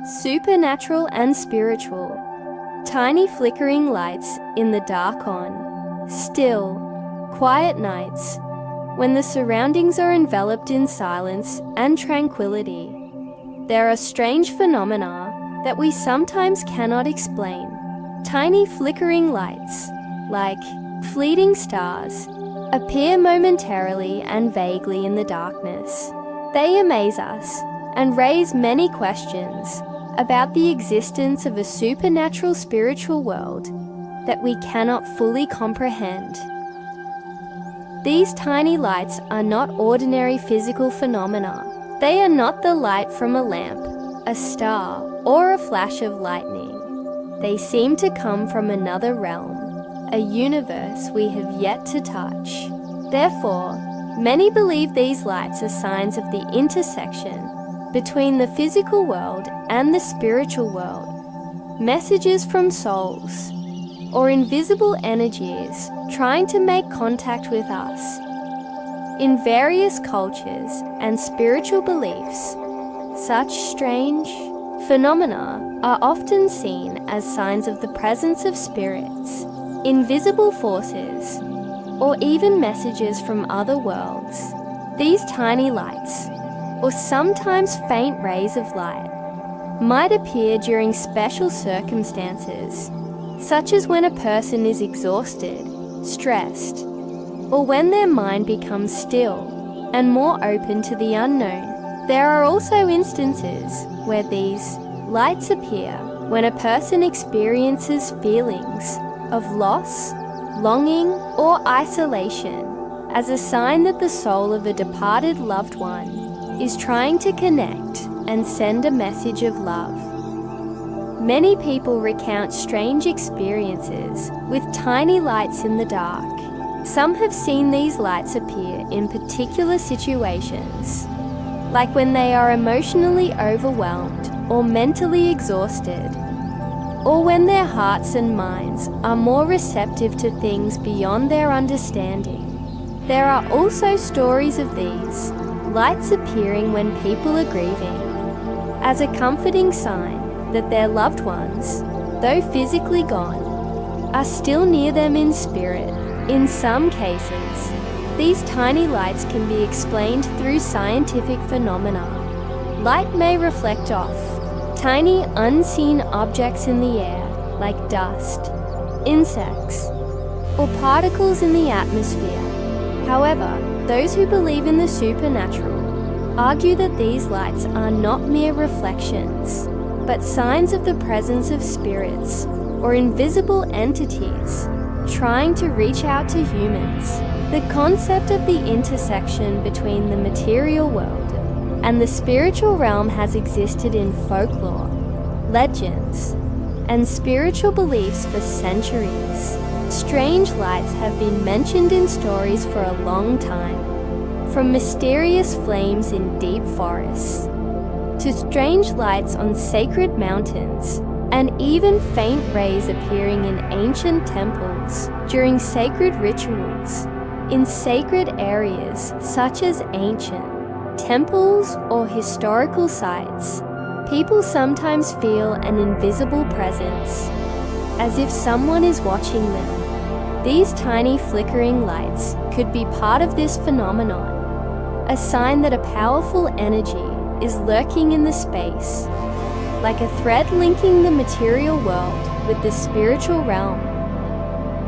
Supernatural and spiritual. Tiny flickering lights in the dark on still, quiet nights when the surroundings are enveloped in silence and tranquility. There are strange phenomena that we sometimes cannot explain. Tiny flickering lights, like fleeting stars, appear momentarily and vaguely in the darkness. They amaze us and raise many questions about the existence of a supernatural spiritual world that we cannot fully comprehend. These tiny lights are not ordinary physical phenomena. They are not the light from a lamp, a star, or a flash of lightning. They seem to come from another realm, a universe we have yet to touch. Therefore, many believe these lights are signs of the intersection between the physical world and the spiritual world, messages from souls, or invisible energies trying to make contact with us. In various cultures and spiritual beliefs, such strange phenomena are often seen as signs of the presence of spirits, invisible forces, or even messages from other worlds. These tiny lights, or sometimes faint rays of light, might appear during special circumstances, such as when a person is exhausted, stressed, or when their mind becomes still and more open to the unknown. There are also instances where these lights appear when a person experiences feelings of loss, longing, or isolation, as a sign that the soul of a departed loved one is trying to connect and send a message of love. Many people recount strange experiences with tiny lights in the dark. Some have seen these lights appear in particular situations, like when they are emotionally overwhelmed or mentally exhausted, or when their hearts and minds are more receptive to things beyond their understanding. There are also stories of these lights appearing when people are grieving, as a comforting sign that their loved ones, though physically gone, are still near them in spirit. In some cases, these tiny lights can be explained through scientific phenomena. Light may reflect off tiny unseen objects in the air, like dust, insects, or particles in the atmosphere. However, those who believe in the supernatural argue that these lights are not mere reflections, but signs of the presence of spirits or invisible entities trying to reach out to humans. The concept of the intersection between the material world and the spiritual realm has existed in folklore, legends, and spiritual beliefs for centuries. Strange lights have been mentioned in stories for a long time, from mysterious flames in deep forests to strange lights on sacred mountains, and even faint rays appearing in ancient temples during sacred rituals. In sacred areas such as ancient temples or historical sites, people sometimes feel an invisible presence, as if someone is watching them. These tiny flickering lights could be part of this phenomenon, a sign that a powerful energy is lurking in the space, like a thread linking the material world with the spiritual realm.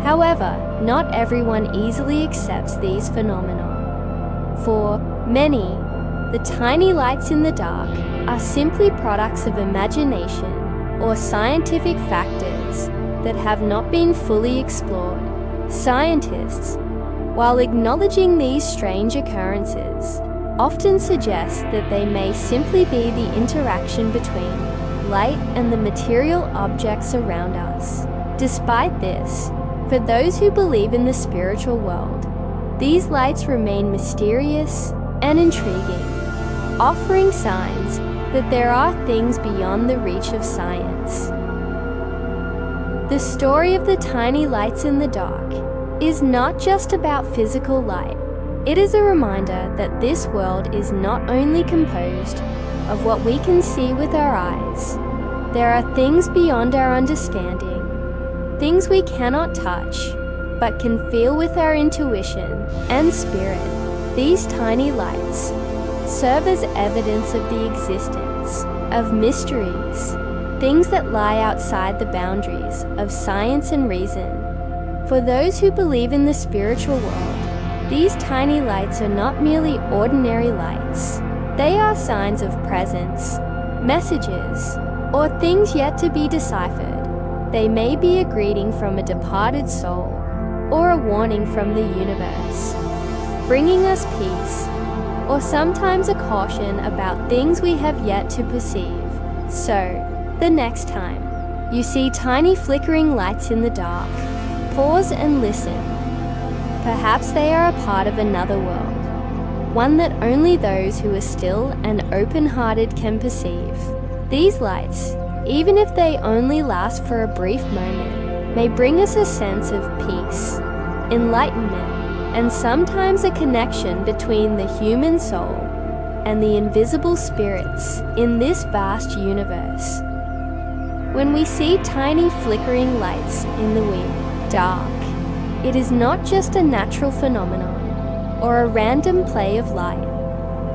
However, not everyone easily accepts these phenomena. For many, the tiny lights in the dark are simply products of imagination or scientific factors that have not been fully explored. Scientists, while acknowledging these strange occurrences, often suggest that they may simply be the interaction between light and the material objects around us. Despite this, for those who believe in the spiritual world, these lights remain mysterious and intriguing, offering signs that there are things beyond the reach of science. The story of the tiny lights in the dark is not just about physical light. It is a reminder that this world is not only composed of what we can see with our eyes, there are things beyond our understanding, things we cannot touch, but can feel with our intuition and spirit. These tiny lights serve as evidence of the existence of mysteries, things that lie outside the boundaries of science and reason. For those who believe in the spiritual world, these tiny lights are not merely ordinary lights. They are signs of presence, messages, or things yet to be deciphered. They may be a greeting from a departed soul or a warning from the universe, bringing us peace, or sometimes a caution about things we have yet to perceive. So, the next time you see tiny flickering lights in the dark, pause and listen. Perhaps they are a part of another world, one that only those who are still and open-hearted can perceive. These lights, even if they only last for a brief moment, may bring us a sense of peace, enlightenment, and sometimes a connection between the human soul and the invisible spirits in this vast universe. When we see tiny flickering lights in the dark, it is not just a natural phenomenon or a random play of light,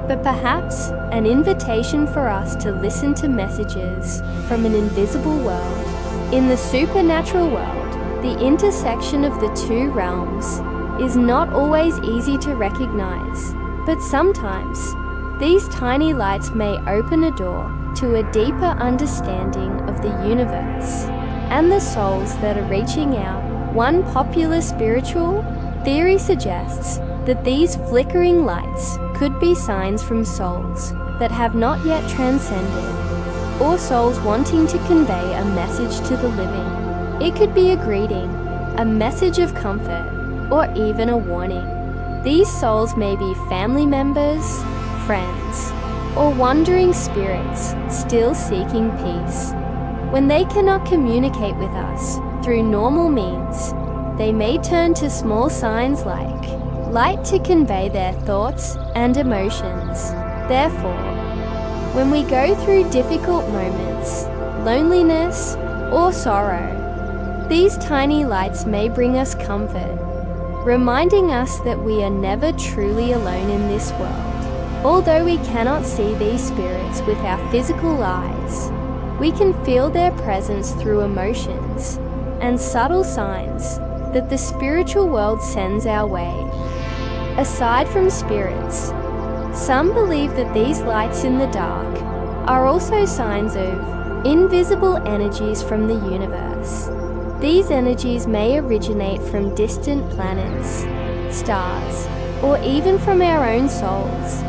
but perhaps an invitation for us to listen to messages from an invisible world. In the supernatural world, the intersection of the two realms is not always easy to recognize, but sometimes these tiny lights may open a door to a deeper understanding of the universe and the souls that are reaching out. One popular spiritual theory suggests that these flickering lights could be signs from souls that have not yet transcended, or souls wanting to convey a message to the living. It could be a greeting, a message of comfort, or even a warning. These souls may be family members, friends, or wandering spirits still seeking peace. When they cannot communicate with us through normal means, they may turn to small signs like light to convey their thoughts and emotions. Therefore, when we go through difficult moments, loneliness, or sorrow, these tiny lights may bring us comfort, reminding us that we are never truly alone in this world. Although we cannot see these spirits with our physical eyes, we can feel their presence through emotions and subtle signs that the spiritual world sends our way. Aside from spirits, some believe that these lights in the dark are also signs of invisible energies from the universe. These energies may originate from distant planets, stars, or even from our own souls.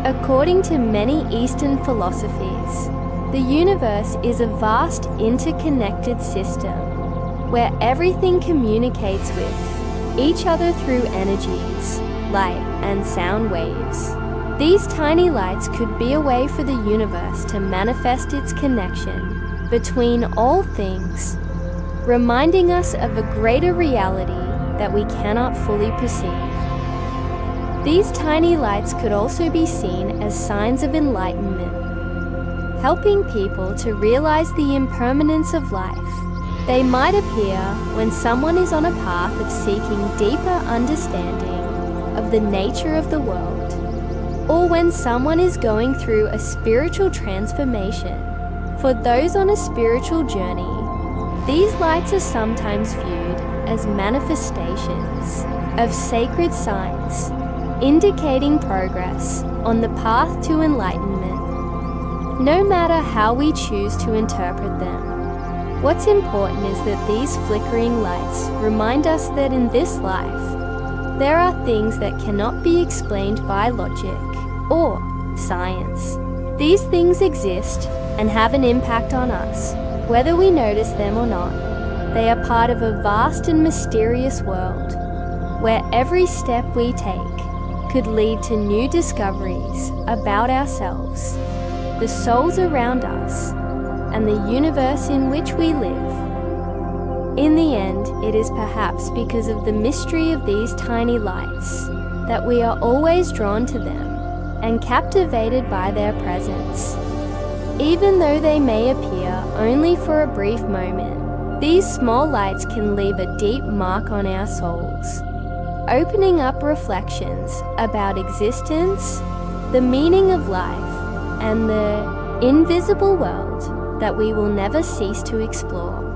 According to many Eastern philosophies, the universe is a vast interconnected system where everything communicates with each other through energies, light and sound waves. These tiny lights could be a way for the universe to manifest its connection between all things, reminding us of a greater reality that we cannot fully perceive. These tiny lights could also be seen as signs of enlightenment, helping people to realize the impermanence of life. They might appear when someone is on a path of seeking deeper understanding of the nature of the world, or when someone is going through a spiritual transformation. For those on a spiritual journey, these lights are sometimes viewed as manifestations of sacred signs, indicating progress on the path to enlightenment. No matter how we choose to interpret them, what's important is that these flickering lights remind us that in this life, there are things that cannot be explained by logic or science. These things exist and have an impact on us, whether we notice them or not. They are part of a vast and mysterious world, where every step we take could lead to new discoveries about ourselves, the souls around us, and the universe in which we live. In the end, it is perhaps because of the mystery of these tiny lights that we are always drawn to them and captivated by their presence. Even though they may appear only for a brief moment, these small lights can leave a deep mark on our souls, opening up reflections about existence, the meaning of life, and the invisible world that we will never cease to explore.